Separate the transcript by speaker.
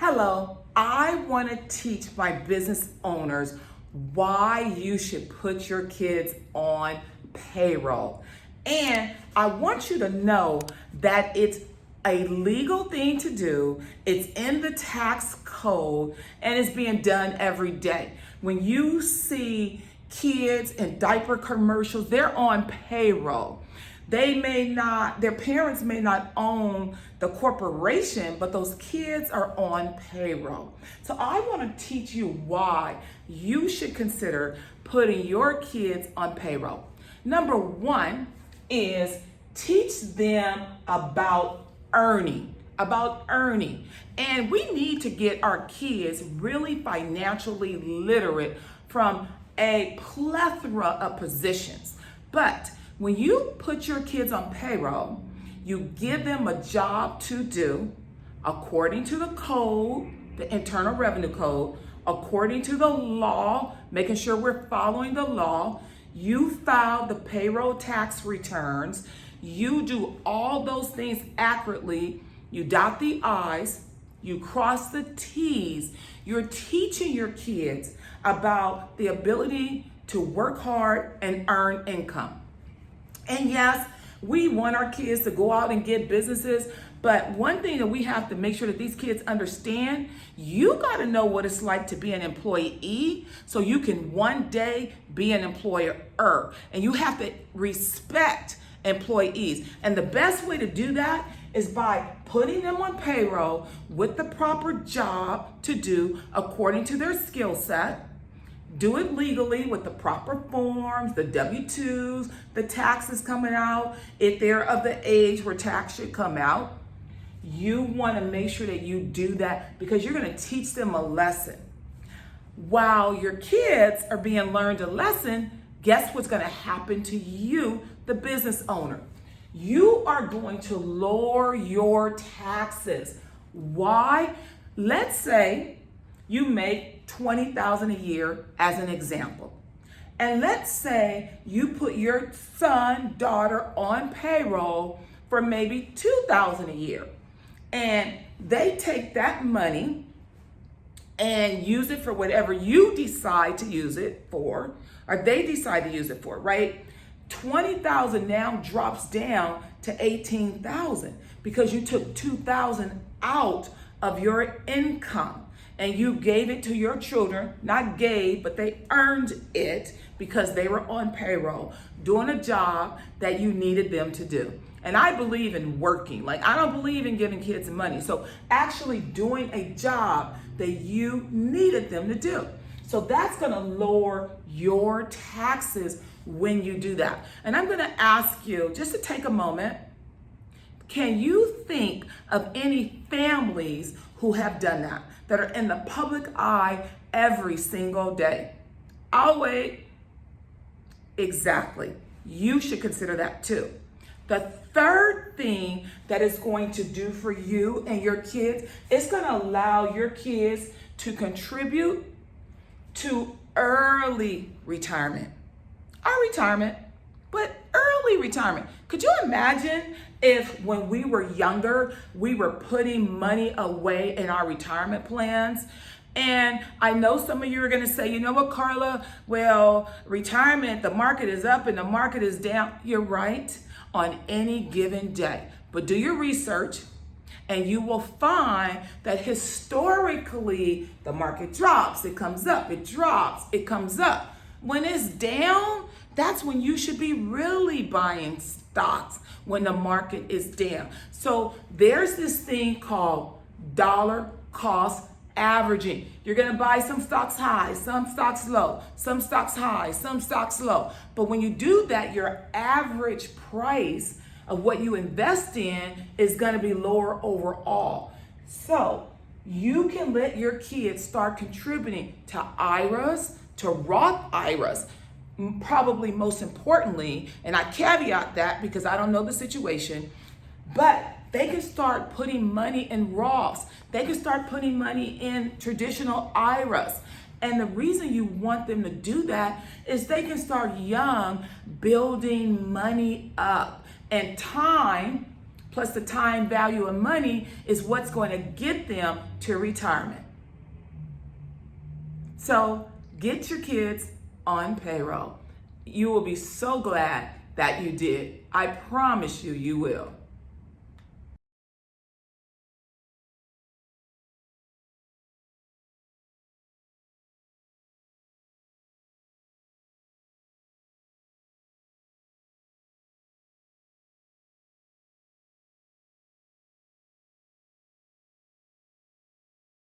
Speaker 1: Hello, I want to teach my business owners why you should put your kids on payroll. And I want you to know that it's a legal thing to do. It's in the tax code and it's being done every day. When you see kids in diaper commercials, they're on payroll. Their parents may not own the corporation, but those kids are on payroll. So I want to teach you why you should consider putting your kids on payroll. Number one is teach them about Ernie. And we need to get our kids really financially literate from a plethora of positions. But when you put your kids on payroll, you give them a job to do according to the code, the Internal Revenue Code, according to the law, making sure we're following the law. You file the payroll tax returns. You do all those things accurately. You dot the I's, you cross the T's. You're teaching your kids about the ability to work hard and earn income. And yes, we want our kids to go out and get businesses, but one thing that we have to make sure that these kids understand, you got to know what it's like to be an employee so you can one day be an employer. And you have to respect employees. And the best way to do that is by putting them on payroll with the proper job to do according to their skill set. Do it legally with the proper forms, the W-2s, the taxes coming out, if they're of the age where tax should come out. You want to make sure that you do that because you're going to teach them a lesson. While your kids are being learned a lesson, guess what's going to happen to you, the business owner? You are going to lower your taxes. Why? Let's say you make $20,000 a year as an example. And let's say you put your son, daughter on payroll for maybe $2,000 a year. And they take that money and use it for whatever you decide to use it for, or they decide to use it for, right? $20,000 now drops down to $18,000 because you took $2,000 out of your income. And you gave it to your children, not gave, but they earned it because they were on payroll, doing a job that you needed them to do. And I believe in working. I don't believe in giving kids money. So actually doing a job that you needed them to do. So that's gonna lower your taxes when you do that. And I'm gonna ask you just to take a moment. Can you think of any families who have done that are in the public eye every single day? I'll wait. Exactly. You should consider that too. The third thing that it's going to do for you and your kids, it's going to allow your kids to contribute to early retirement. Our retirement, but early retirement. Could you imagine if when we were younger, we were putting money away in our retirement plans? And I know some of you are going to say, you know what, Carla? Well, retirement, the market is up and the market is down. You're right on any given day. But do your research and you will find that historically the market drops, it comes up, it drops, it comes up. When it's down, that's when you should be really buying stocks, when the market is down. So there's this thing called dollar cost averaging. You're going to buy some stocks high, some stocks low, some stocks high, some stocks low. But when you do that, your average price of what you invest in is going to be lower overall. So you can let your kids start contributing to IRAs, to Roth IRAs. Probably most importantly, and I caveat that because I don't know the situation, but they can start putting money in Roths. They can start putting money in traditional IRAs. And the reason you want them to do that is they can start young, building money up. And time plus the time, value, and money is what's going to get them to retirement. So get your kids on payroll. You will be so glad that you did. I promise you, you will.